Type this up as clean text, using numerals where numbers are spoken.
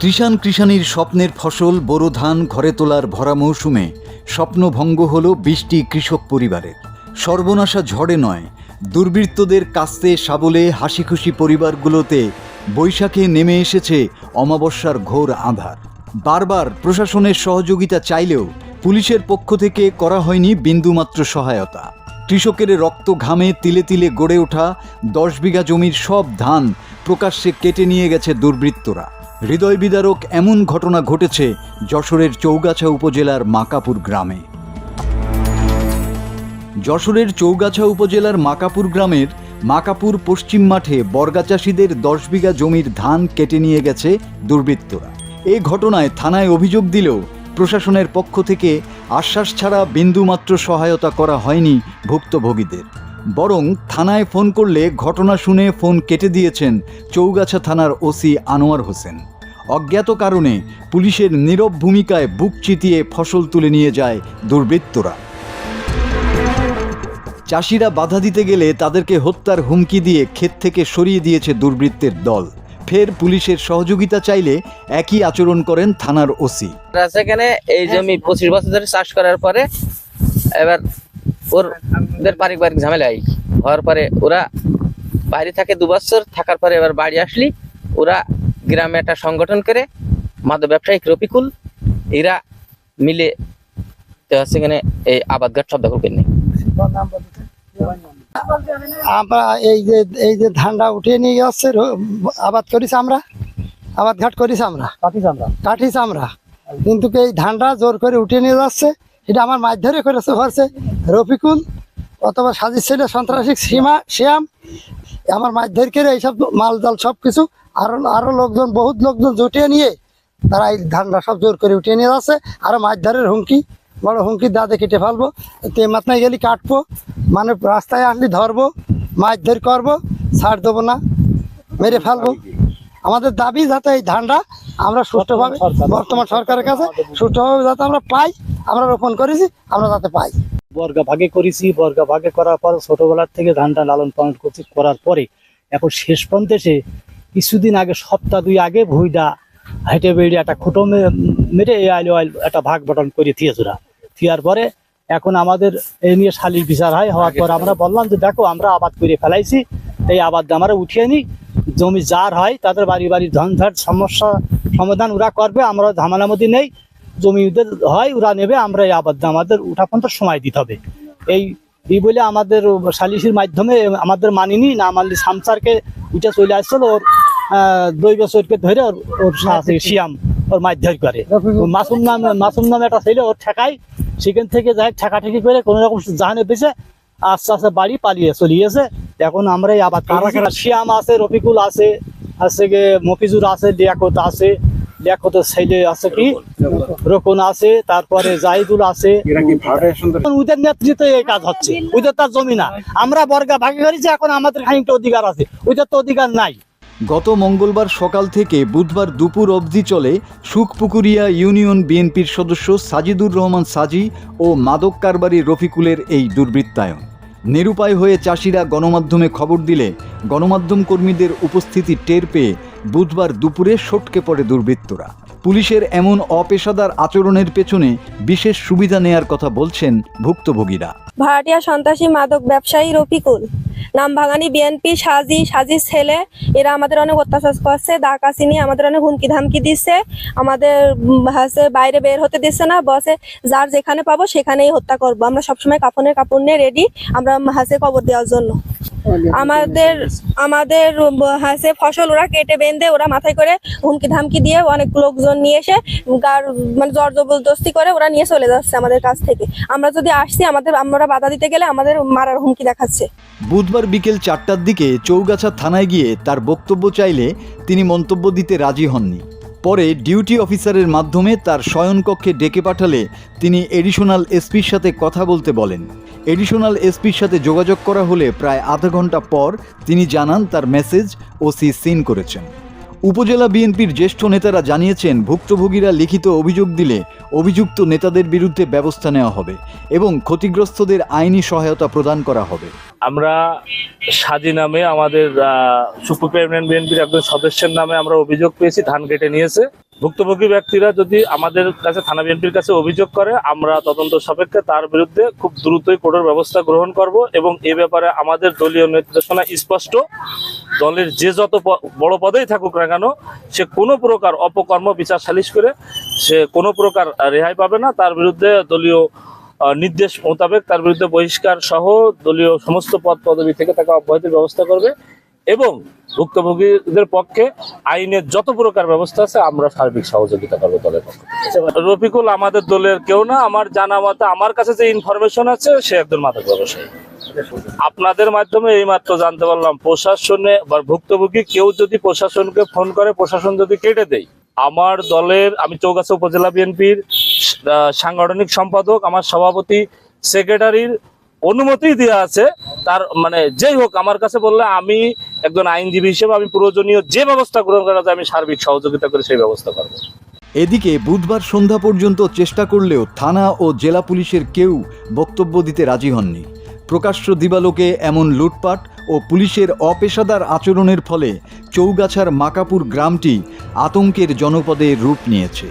কৃষাণ কৃষাণীর স্বপ্নের ফসল বোরো ধান ঘরে তোলার ভরা মৌসুমে স্বপ্নভঙ্গ হল ২০টি কৃষক পরিবারের। সর্বনাশা ঝড়ে নয়, দুর্বৃত্তদের কাস্তে শাবলে হাসিখুশি পরিবারগুলোতে বৈশাখে নেমে এসেছে অমাবস্যার ঘোর আঁধার। বারবার প্রশাসনের সহযোগিতা চাইলেও পুলিশের পক্ষ থেকে করা হয়নি বিন্দুমাত্র সহায়তা। কৃষকের রক্ত ঘামে তিলে তিলে গড়ে ওঠা ১০ বিঘা জমির সব ধান প্রকাশ্যে কেটে নিয়ে গেছে দুর্বৃত্তরা। হৃদয় বিদারক এমন ঘটনা ঘটেছে যশোরের চৌগাছা উপজেলার মাকাপুর গ্রামে। যশোরের চৌগাছা উপজেলার মাকাপুর গ্রামের মাকাপুর পশ্চিম মাঠে বর্গা চাষিদের ১০ বিঘা জমির ধান কেটে নিয়ে গেছে দুর্বৃত্তরা। এই ঘটনায় থানায় অভিযোগ দিলেও প্রশাসনের পক্ষ থেকে আশ্বাস ছাড়া বিন্দুমাত্র সহায়তা করা হয়নি ভুক্তভোগীদের। বরং থানায় ফোন করলে ঘটনা শুনে ফোন কেটে দিয়েছেন চৌগাছা থানার ওসি আনোয়ার হোসেন। অজ্ঞাত কারণে পুলিশের নীরব ভূমিকায় বুক চিতিয়ে ফসল তুলে নিয়ে যায় দুর্বৃত্তরা। চাষিরা বাধা দিতে গেলে তাদেরকে হত্যার হুমকি দিয়ে ক্ষেত থেকে সরিয়ে দিয়েছে দুর্বৃত্তের দল। ফের পুলিশের সহযোগিতা চাইলে একই আচরণ করেন থানার ওসি। সেখানে এই জমি ২৫ বছর ধরে চাষ করার পরে এবার ওদের পারিবারিক ঝামেলা হওয়ার পরে ওরা বাইরে থাকে ২ বছর থাকার পরে এবার বাড়ি আসলি ওরা গ্রামে একটা সংগঠন করে মাদক ব্যবসায়িক রফিকুল এরা মিলে সেখানে এই আবাদঘাট সব দখল করে নেই। আমরা এই যে ধানটা উঠিয়ে নিয়ে যাচ্ছে আবাদ করিস আমরা আবাদঘাট করিস আমরা কাটিস আমরা কিন্তু এই ধানটা জোর করে উঠিয়ে নিয়ে যাচ্ছে। এটা আমার মাছ ধরে করেছে হচ্ছে রফিকুল অথবা সাজির ছেলে সন্ত্রাসী শ্যাম আমার মাছ ধরে করে এইসব মাল জাল সব কিছু আরো লোকজন বহুত লোকজন জুটিয়ে নিয়ে তারা এই ধানটা সব জোর করে উঠিয়ে নিয়ে যাচ্ছে। আরো মাছ ধরের হুমকি বড় হুমকি দাদে কেটে ফেলবো, তে মাথায় গেলি কাটবো, মানে রাস্তায় আসলি ধরবো, মাছ ধরে করবো, ছাড় দেবো না, মেরে ফেলবো। আমাদের দাবি যাতে এই ধানটা আমরা সুষ্ঠুভাবে বর্তমান সরকারের কাছে সুষ্ঠুভাবে যাতে আমরা পাই, আমরা রোপণ করেছি আমরা যাতে পাই। বর্গা ভাগে করেছি, বর্গা ভাগে করার পর ছোটবেলার থেকে ধানটা লালন পালন করছি, করার পরে এখন শেষ পর্যন্ত এসে কিছুদিন আগে সপ্তাহ ২ আগে ভুইটা হেঁটে বেড়ে একটা খুঁটো মেরে একটা ভাগ বটন করে থিয়েছুরা থিয়ার পরে এখন আমাদের এই নিয়ে শালির বিচার হওয়ার পর আমরা বললাম যে দেখো আমরা আবাদ করে ফেলাইছি, এই আবাদ আমরা উঠিয়ে নিই, জমি যার হয় তাদের বাড়ি বাড়ি ঝঞ্ঝাট সমস্যা সমাধান ওরা করবে, আমরা ঝামেলার মধ্যে নেই, জমি ওদের হয় ওরা নেবে, আমরা এই আবাদ আমাদের উঠা পর্যন্ত সময় দিতে হবে। এই বলে আমাদের সালিসির মাধ্যমে আমাদের মানিনি, না মানলি সামসারকে উঠে চলে আসছিল ওর ২ বছরকে ধরে ওর শিয়াম ওর মাছ ধর করে মাসুম নামে একটা ছেলে ওর ঠেকাই, সেখান থেকে যাই ঠেকাঠেকি করে কোনো রকম জাহানে পেয়েছে, আস্তে আস্তে বাড়ি পালিয়ে চলিয়েছে। এখন আমরা এই আবাদ শিয়াম আছে, রফিকুল আছে, গিয়ে মফিজুর আছে, লিয়াকত আছে, লিয়াকতের ছেলে আছে কি রোকন আছে, তারপরে জাহিদুল আছে। ওদের নেতৃত্বে এই কাজ হচ্ছে, ওদের তার জমি না, আমরা বর্গা ভাগে করেছি, এখন আমাদের খানিকটা অধিকার আছে, ওদের তো অধিকার নাই। গত মঙ্গলবার সকাল থেকে বুধবার দুপুর অবধি চলে সুখপুকুরিয়া ইউনিয়ন বিএনপির সদস্য সাজিদুর রহমান সাজি ও মাদক কারবারি রফিকুলের এই দুর্বৃত্তায়ন। নিরুপায় হয়ে চাষিরা গণমাধ্যমে খবর দিলে গণমাধ্যম কর্মীদের উপস্থিতি টের পেয়ে বুধবার দুপুরে সটকে পড়ে দুর্বৃত্তরা। পুলিশের এমন অপেশাদার আচরণের পেছনে বিশেষ সুবিধা নেয়ার কথা বলছেন ভুক্তভোগীরা। ভাড়াটিয়া সন্ত্রাসী মাদক ব্যবসায়ী রফিকুল, নাম ভাঙানি বিএনপি সাজির ছেলে, এরা আমাদের অনেক অত্যাচার করছে, ডাকাতি নিয়ে আমাদের অনেক হুমকি ধামকি দিচ্ছে, আমাদের বাইরে বের হতে দিচ্ছে না, বসে যার যেখানে পাবো সেখানেই হত্যা করবো। আমরা সবসময় কাপড় নিয়ে রেডি, আমরা কবর দেওয়ার জন্য। আমাদের ফসল ওরা কেটে বেঁধে ওরা মাথায় করে হুমকি ধামকি দিয়ে অনেক লোকজন নিয়ে এসে মানে জোর জবরদস্তি করে ওরা নিয়ে চলে যাচ্ছে আমাদের কাছ থেকে। আমরা যদি আসছি আমরা বাধা দিতে গেলে আমাদের মারার হুমকি দেখাচ্ছে। বুধবার বিকেল ৪টার দিকে চৌগাছা থানায় গিয়ে তার বক্তব্য চাইলে তিনি মন্তব্য দিতে রাজি হননি। পরে ডিউটি অফিসারের মাধ্যমে তার শয়নকক্ষে ডেকে পাঠালে তিনি এডিশনাল এসপির সাথে কথা বলতে বলেন। এডিশনাল এসপির সাথে যোগাযোগ করা হলে প্রায় আধা ঘন্টা পর তিনি জানান তার মেসেজ ওসি সিন করেছেন। উপজেলা বিএনপির জ্যেষ্ঠ নেতারা জানিয়েছেন ভুক্তভোগীরা লিখিত অভিযোগ দিলে অভিযুক্ত নেতাদের বিরুদ্ধে ব্যবস্থা নেওয়া হবে এবং ক্ষতিগ্রস্তদের আইনি সহায়তা প্রদান করা হবে। আমরা সাজি নামে আমাদের সুপুর ইউনিয়ন বিএনপির একজন সদস্যের নামে আমরা অভিযোগ পেয়েছি, ধান কেটে নিয়েছে। ভুক্তভোগী ব্যক্তিরা যদি আমাদের কাছে থানা বিএনপির কাছে অভিযোগ করে, আমরা তদন্ত সাপেক্ষে তার বিরুদ্ধে খুব দ্রুতই কঠোর ব্যবস্থা গ্রহণ করব এবং এ ব্যাপারে আমাদের দলীয় নির্দেশনা স্পষ্ট। দলের যে যত বড় পদেই থাকুক না কেন, সে কোনো প্রকার অপকর্ম বিচার সালিশ করে সে কোনো প্রকার রেহাই পাবে না। তার বিরুদ্ধে দলীয় নির্দেশ মোতাবেক তার বিরুদ্ধে বহিষ্কার সহ দলীয় সমস্ত পদ পদবি থেকে তাকে অব্যাহতির ব্যবস্থা করবে এবং ভুক্তভোগীদের পক্ষে আইনের যত প্রকার ব্যবস্থা আছে আমরা সার্বিক সহযোগিতা করবো দলের পক্ষ থেকে। রফিকুল আমাদের দলের কেউ না, আমার জানা মতে আমার কাছে যে ইনফরমেশন আছে সে একজন মাদক ব্যবসায়ী। আপনাদের মাধ্যমে এইমাত্র জানতে পারলাম প্রশাসনে বা ভুক্তভোগী কেউ যদি প্রশাসনকে ফোন করে, প্রশাসন যদি কেটে দেয়, আমার দলের, আমি চৌগাছা উপজেলা বিএনপির সাংগঠনিক সম্পাদক, আমার সভাপতি সেক্রেটারির অনুমতি দেওয়া আছে। তার মানে যেই হোক আমার কাছে বললে আমি একজন আইনজীবী হিসেবে আমি প্রয়োজনীয় যে ব্যবস্থা গ্রহণ করা যায় আমি সার্বিক সহযোগিতা করে সেই ব্যবস্থা করব। এদিকে বুধবার সন্ধ্যা পর্যন্ত চেষ্টা করলেও থানা ও জেলা পুলিশের কেউ বক্তব্য দিতে রাজি হননি। প্রকাশ্য দিবালোকে এমন লুটপাট ও পুলিশের অপেশাদার আচরণের ফলে চৌগাছার মাকাপুর গ্রামটি আতঙ্কের জনপদে রূপ নিয়েছে।